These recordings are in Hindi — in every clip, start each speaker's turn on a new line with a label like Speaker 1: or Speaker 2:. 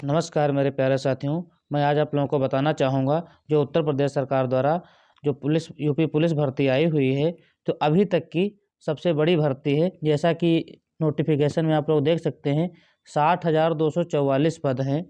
Speaker 1: नमस्कार मेरे प्यारे साथियों। मैं आज आप लोगों को बताना चाहूँगा जो उत्तर प्रदेश सरकार द्वारा जो यूपी पुलिस भर्ती आई हुई है, तो अभी तक की सबसे बड़ी भर्ती है। जैसा कि नोटिफिकेशन में आप लोग देख सकते हैं 60,244 पद हैं।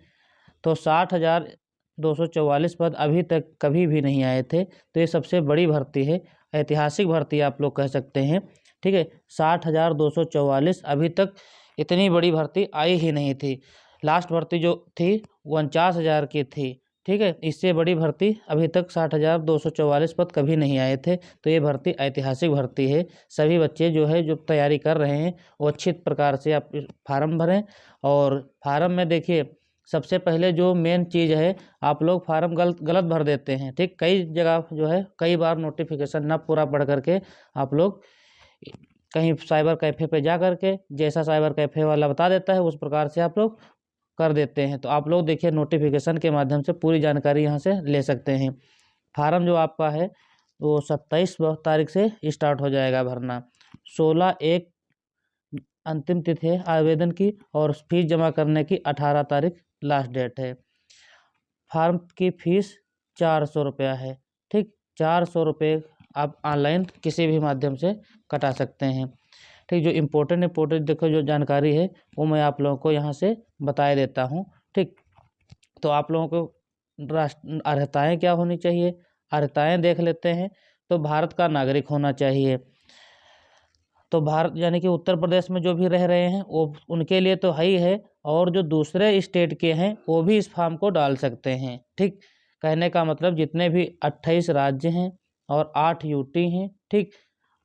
Speaker 1: तो 60,244 पद अभी तक कभी भी नहीं आए थे, तो ये सबसे बड़ी भर्ती है, ऐतिहासिक भर्ती आप लोग कह सकते हैं। ठीक है, 60,244 अभी तक इतनी बड़ी भर्ती आई ही नहीं थी। लास्ट भर्ती जो थी वो 49,000 की थी। ठीक है, इससे बड़ी भर्ती अभी तक 60,244 पद कभी नहीं आए थे। तो ये भर्ती ऐतिहासिक भर्ती है। सभी बच्चे जो तैयारी कर रहे हैं वो अच्छी प्रकार से आप फार्म भरें। और फार्म में देखिए, सबसे पहले जो मेन चीज़ है, आप लोग फार्म गलत भर देते हैं। ठीक, कई जगह कई बार नोटिफिकेशन ना पूरा पढ़ करके आप लोग कहीं साइबर कैफ़े पे जा करके जैसा साइबर कैफ़े वाला बता देता है उस प्रकार से आप लोग कर देते हैं। तो आप लोग देखिए नोटिफिकेशन के माध्यम से पूरी जानकारी यहाँ से ले सकते हैं। फार्म जो आपका है वो 27 तारीख से स्टार्ट हो जाएगा भरना। 16/1 अंतिम तिथि है आवेदन की, और फीस जमा करने की 18 तारीख लास्ट डेट है। फार्म की फ़ीस 400 रुपया है। ठीक, 400 रुपये आप ऑनलाइन किसी भी माध्यम से कटा सकते हैं। ठीक, जो इम्पोर्टेंट देखो जो जानकारी है वो मैं आप लोगों को यहाँ से बता देता हूँ। ठीक, तो आप लोगों को अर्हताएँ क्या होनी चाहिए, अर्हताएँ देख लेते हैं। तो भारत का नागरिक होना चाहिए। तो भारत यानी कि उत्तर प्रदेश में जो भी रह रहे हैं वो उनके लिए तो है ही है, और जो दूसरे स्टेट के हैं वो भी इस फॉर्म को डाल सकते हैं। ठीक, कहने का मतलब जितने भी 28 राज्य हैं और 8 यूटी हैं। ठीक,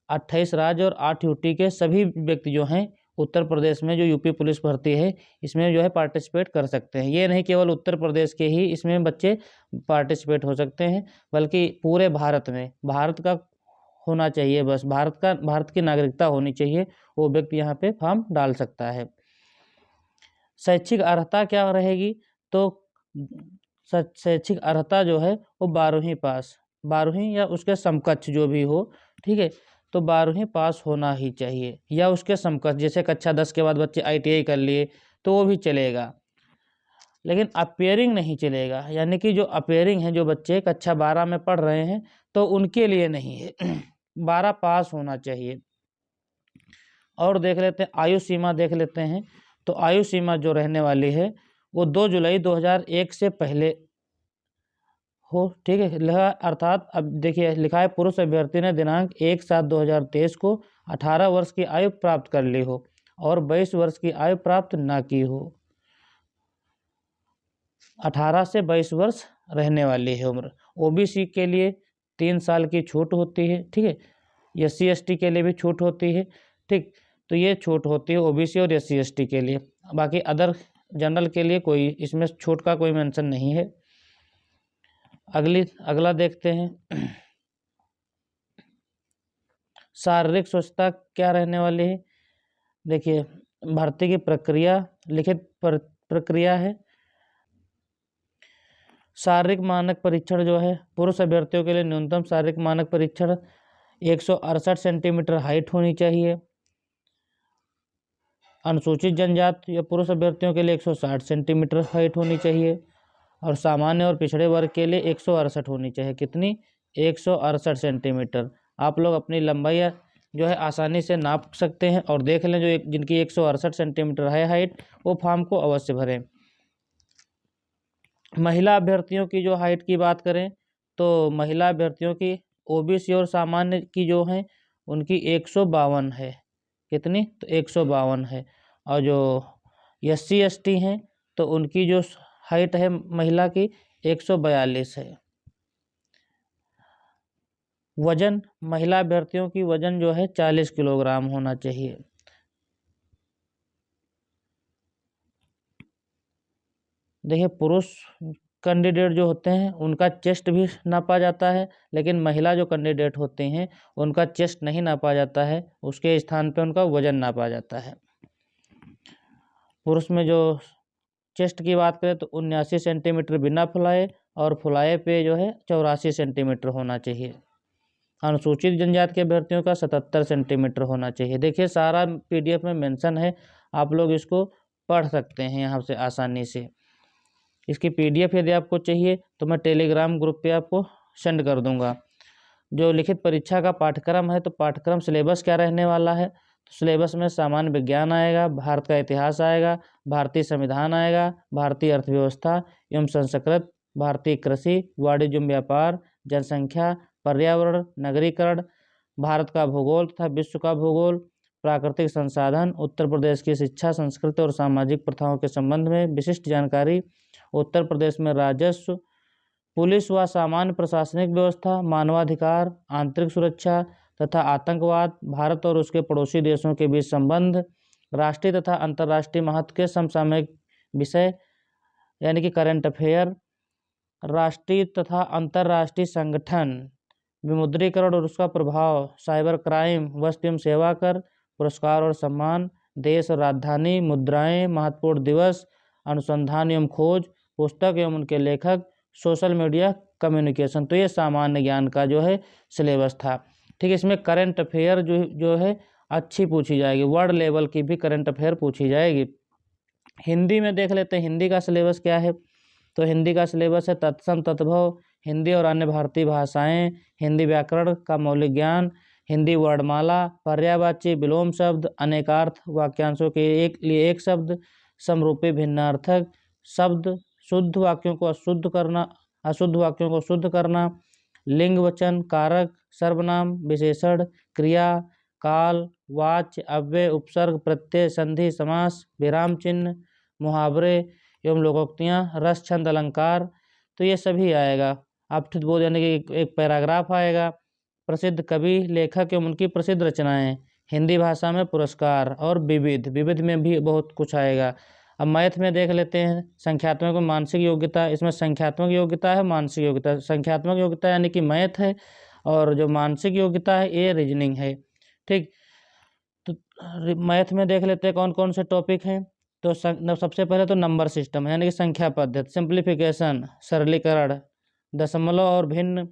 Speaker 1: 28 राज्य और 8 यूटी के सभी व्यक्ति जो हैं उत्तर प्रदेश में जो यूपी पुलिस भर्ती है इसमें पार्टिसिपेट कर सकते हैं। ये नहीं केवल उत्तर प्रदेश के ही इसमें बच्चे पार्टिसिपेट हो सकते हैं, बल्कि पूरे भारत में, भारत का होना चाहिए, बस भारत की नागरिकता होनी चाहिए, वो व्यक्ति यहाँ पे फॉर्म डाल सकता है। शैक्षिक अर्हता क्या रहेगी, तो शैक्षिक अर्हता जो है वो 12वीं पास, 12वीं या उसके समकक्ष जो भी हो। ठीक है, तो 12वीं पास होना ही चाहिए या उसके समकक्ष। जैसे कक्षा 10 के बाद बच्चे ITI कर लिए तो वो भी चलेगा, लेकिन अपेयरिंग नहीं चलेगा। यानी कि जो अपेयरिंग है, जो बच्चे कक्षा 12 में पढ़ रहे हैं तो उनके लिए नहीं है। 12 पास होना चाहिए। और देख लेते हैं आयु सीमा, देख लेते हैं। तो आयु सीमा जो रहने वाली है वो 2 जुलाई 2001 से पहले हो। ठीक है, अर्थात अब देखिए लिखा है पुरुष अभ्यर्थी ने दिनांक 1/7/2023 को 18 वर्ष की आयु प्राप्त कर ली हो और 22 वर्ष की आयु प्राप्त ना की हो। 18 से 22 वर्ष रहने वाली है उम्र। OBC के लिए 3 साल की छूट होती है। ठीक है, SC ST के लिए भी छूट होती है। ठीक, तो ये छूट होती है OBC और SC ST के लिए। बाकी अदर जनरल के लिए कोई इसमें छूट का कोई मेंशन नहीं है। अगला देखते हैं। शारीरिक स्वच्छता क्या रहने वाली है। देखिए, भर्ती की प्रक्रिया लिखित प्रक्रिया है। शारीरिक मानक परीक्षण जो है पुरुष अभ्यर्थियों के लिए न्यूनतम शारीरिक मानक परीक्षण 168 सेंटीमीटर हाइट होनी चाहिए। अनुसूचित जनजाति या पुरुष अभ्यर्थियों के लिए 160 सेंटीमीटर हाइट होनी चाहिए, और सामान्य और पिछड़े वर्ग के लिए 168 होनी चाहिए। कितनी? 168 सेंटीमीटर। आप लोग अपनी लंबाई आसानी से नाप सकते हैं और देख लें। जिनकी 168 सेंटीमीटर है हाइट, वो फॉर्म को अवश्य भरें। महिला अभ्यर्थियों की जो हाइट की बात करें तो महिला अभ्यर्थियों की OBC और सामान्य की जो है उनकी 152 है। कितनी? तो 152 है। और जो SC ST हैं तो उनकी जो हाइट है महिला की 142 है। वजन, महिला अभ्यर्थियों की वजन जो है 40 किलोग्राम होना चाहिए। देखिए, पुरुष कैंडिडेट जो होते हैं उनका चेस्ट भी नापा जाता है, लेकिन महिला जो कैंडिडेट होते हैं उनका चेस्ट नहीं नापा जाता है, उसके स्थान पे उनका वजन नापा जाता है। पुरुष में जो चेस्ट की बात करें तो 79 सेंटीमीटर बिना फुलाए, और फुलाए पे जो है 84 सेंटीमीटर होना चाहिए। अनुसूचित जनजाति के अभ्यर्थियों का 77 सेंटीमीटर होना चाहिए। देखिए, सारा PDF में मेंशन है, आप लोग इसको पढ़ सकते हैं यहाँ से आसानी से। इसकी PDF यदि आपको चाहिए तो मैं टेलीग्राम ग्रुप पे आपको सेंड कर दूंगा। जो लिखित परीक्षा का पाठ्यक्रम है, तो पाठ्यक्रम सिलेबस क्या रहने वाला है, तो सिलेबस में सामान्य विज्ञान आएगा, भारत का इतिहास आएगा, भारतीय संविधान आएगा, भारतीय अर्थव्यवस्था एवं संस्कृत, भारतीय कृषि, वाणिज्य एवं व्यापार, जनसंख्या, पर्यावरण, नगरीकरण, भारत का भूगोल तथा विश्व का भूगोल, प्राकृतिक संसाधन, उत्तर प्रदेश की शिक्षा, संस्कृति और सामाजिक प्रथाओं के संबंध में विशिष्ट जानकारी, उत्तर प्रदेश में राजस्व, पुलिस व सामान्य प्रशासनिक व्यवस्था, मानवाधिकार, आंतरिक सुरक्षा तथा आतंकवाद, भारत और उसके पड़ोसी देशों के बीच संबंध, राष्ट्रीय तथा अंतर्राष्ट्रीय महत्व के समसामयिक विषय यानी कि करंट अफेयर, राष्ट्रीय तथा अंतर्राष्ट्रीय संगठन, विमुद्रीकरण और उसका प्रभाव, साइबर क्राइम, वस्तु एवं सेवा कर, पुरस्कार और सम्मान, देश और राजधानी, मुद्राएं, महत्वपूर्ण दिवस, अनुसंधान एवं खोज, पुस्तक एवं उनके लेखक, सोशल मीडिया, कम्युनिकेशन। तो ये सामान्य ज्ञान का जो है सिलेबस था। ठीक है, इसमें करंट अफेयर जो है अच्छी पूछी जाएगी, वर्ल्ड लेवल की भी करंट अफेयर पूछी जाएगी। हिंदी में देख लेते हैं हिंदी का सिलेबस क्या है। तो हिंदी का सिलेबस है तत्सम तद्भव, हिंदी और अन्य भारतीय भाषाएं, हिंदी व्याकरण का मौलिक ज्ञान, हिंदी वर्णमाला, पर्यायवाची, विलोम शब्द, अनेकार्थ वाक्यांशों के लिए एक शब्द, समरूपी भिन्नार्थक शब्द, शुद्ध वाक्यों को अशुद्ध करना, अशुद्ध वाक्यों को शुद्ध करना, लिंग वचन, कारक, सर्वनाम, विशेषण, क्रिया, काल, वाच्य, अव्यय, उपसर्ग, प्रत्यय, संधि, समास, विराम चिन्ह, मुहावरे एवं लोकोक्तियाँ, रस, छंद, अलंकार। तो ये सभी आएगा। अपठित बोध यानी कि एक पैराग्राफ आएगा। प्रसिद्ध कवि, लेखक एवं उनकी प्रसिद्ध रचनाएं, हिंदी भाषा में पुरस्कार और विविध, विविध में भी बहुत कुछ आएगा। अब मैथ में देख लेते हैं संख्यात्मक में मानसिक योग्यता। इसमें संख्यात्मक योग्यता है, मानसिक योग्यता। संख्यात्मक योग्यता यानी कि मैथ है, और जो मानसिक योग्यता है ये रीजनिंग है। ठीक, तो मैथ में देख लेते हैं कौन कौन से टॉपिक हैं। तो सबसे पहले तो नंबर सिस्टम यानी कि संख्या पद्धति, सिंप्लीफिकेशन, सरलीकरण, दशमलव और भिन्न,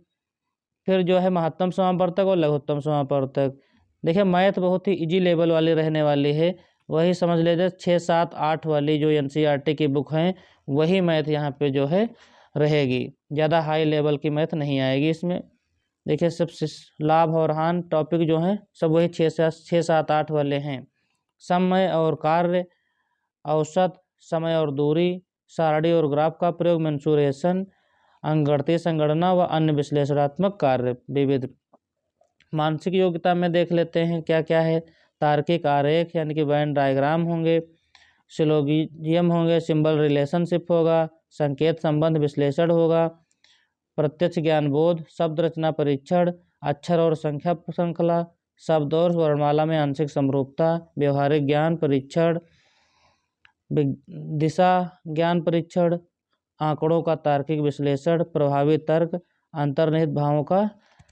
Speaker 1: फिर जो है महत्तम समापवर्तक और लघुत्तम समापवर्तक। देखिए मैथ बहुत ही इजी लेवल वाली रहने वाली है, वही समझ लीजिए 6, 7, 8 वाली जो NCERT की बुक हैं वही मैथ यहाँ पे जो है रहेगी, ज़्यादा हाई लेवल की मैथ नहीं आएगी इसमें। देखिए सब लाभ और हानि टॉपिक जो हैं सब वही 6, 7, 8 वाले हैं। समय और कार्य, औसत, समय और दूरी, सारणी और ग्राफ का प्रयोग, मेंसुरेशन, अंकगणितीय संगणना व अन्य विश्लेषणात्मक कार्य, विविध। मानसिक योग्यता में देख लेते हैं क्या क्या है। तार्किक आरेख यानी कि वेन डायग्राम होंगे, सिलोगिज्म होंगे, सिंबल रिलेशनशिप होगा, संकेत संबंध विश्लेषण होगा, प्रत्यक्ष ज्ञान बोध, शब्द रचना परीक्षण, अक्षर और संख्या श्रृंखला, शब्द और वर्णमाला में आंशिक समरूपता, व्यवहारिक ज्ञान परीक्षण, दिशा ज्ञान परीक्षण, आंकड़ों का तार्किक विश्लेषण, प्रभावी तर्क, अंतर्निहित भावों का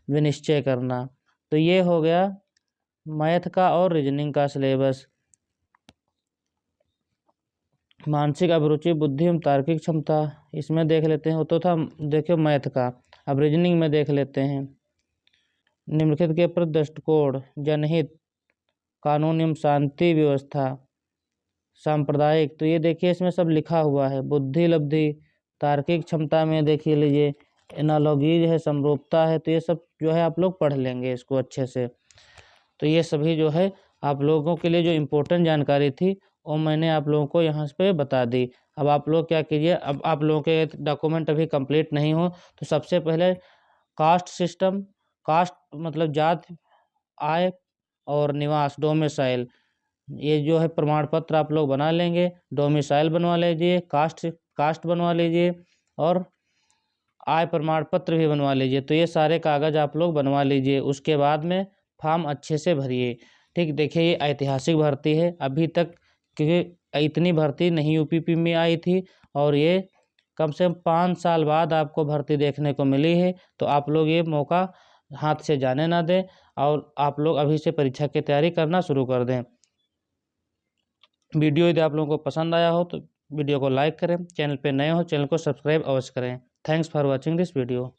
Speaker 1: विनिश्चय करना। तो ये हो गया मैथ का और रीजनिंग का सिलेबस। मानसिक अभिरुचि, बुद्धि एवं तार्किक क्षमता, इसमें देख लेते हैं। वो तो था देखियो मैथ का। अब रीजनिंग में देख लेते हैं। निम्नलिखित के प्रति दृष्टिकोण, जनहित, कानून एवं शांति व्यवस्था, सांप्रदायिक। तो ये देखिए इसमें सब लिखा हुआ है। बुद्धि लब्धि, तार्किक क्षमता में देखिए लीजिए एनालॉजीज है, समरूपता है। तो ये सब जो है आप लोग पढ़ लेंगे इसको अच्छे से। तो ये सभी जो है आप लोगों के लिए जो इम्पोर्टेंट जानकारी थी वो मैंने आप लोगों को यहाँ पे बता दी। अब आप लोग क्या कीजिए, अब आप लोगों के डॉक्यूमेंट अभी कंप्लीट नहीं हो तो सबसे पहले कास्ट सिस्टम, कास्ट मतलब जात, आय और निवास, डोमिसाइल, ये जो है प्रमाण पत्र आप लोग बना लेंगे। डोमिसाइल बनवा लीजिए, कास्ट बनवा लीजिए और आय प्रमाण पत्र भी बनवा लीजिए। तो ये सारे कागज़ आप लोग बनवा लीजिए। उसके बाद में फॉर्म अच्छे से भरिए। ठीक, देखिए ये ऐतिहासिक भर्ती है। अभी तक क्योंकि इतनी भर्ती नहीं UPP में आई थी और ये कम से कम 5 साल बाद आपको भर्ती देखने को मिली है। तो आप लोग ये मौका हाथ से जाने ना दें और आप लोग अभी से परीक्षा की तैयारी करना शुरू कर दें। वीडियो यदि आप लोगों को पसंद आया हो तो वीडियो को लाइक करें, चैनल पे नए हो चैनल को सब्सक्राइब अवश्य करें। Thanks for watching this video.